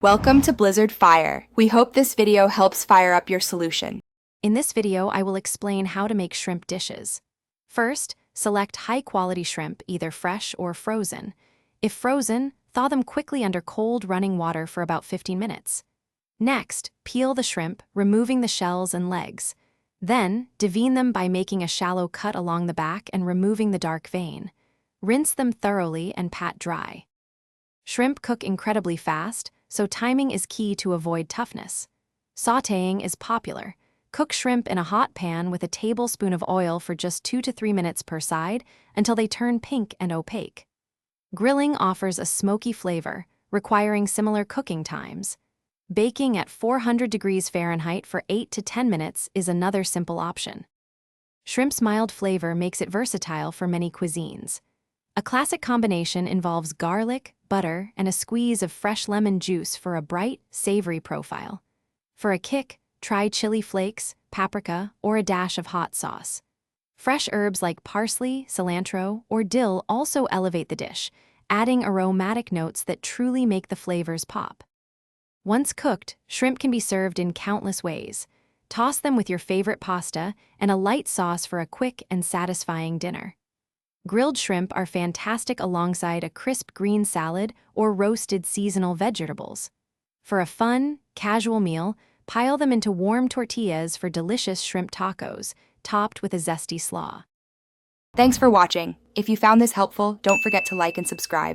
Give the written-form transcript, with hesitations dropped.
Welcome to Blizzard Fire. We hope this video helps fire up your solution. In this video, I will explain how to make shrimp dishes. First, select high-quality shrimp, either fresh or frozen. If frozen, thaw them quickly under cold running water for about 15 minutes. Next, peel the shrimp, removing the shells and legs. Then, devein them by making a shallow cut along the back and removing the dark vein. Rinse them thoroughly and pat dry. Shrimp cook incredibly fast, so timing is key to avoid toughness. Sautéing is popular. Cook shrimp in a hot pan with a tablespoon of oil for just 2 to 3 minutes per side until they turn pink and opaque. Grilling offers a smoky flavor, requiring similar cooking times. Baking at 400 degrees Fahrenheit for 8 to 10 minutes is another simple option. Shrimp's mild flavor makes it versatile for many cuisines. A classic combination involves garlic, butter, and a squeeze of fresh lemon juice for a bright, savory profile. For a kick, try chili flakes, paprika, or a dash of hot sauce. Fresh herbs like parsley, cilantro, or dill also elevate the dish, adding aromatic notes that truly make the flavors pop. Once cooked, shrimp can be served in countless ways. Toss them with your favorite pasta and a light sauce for a quick and satisfying dinner. Grilled shrimp are fantastic alongside a crisp green salad or roasted seasonal vegetables. For a fun, casual meal, pile them into warm tortillas for delicious shrimp tacos, topped with a zesty slaw. Thanks for watching. If you found this helpful, don't forget to like and subscribe.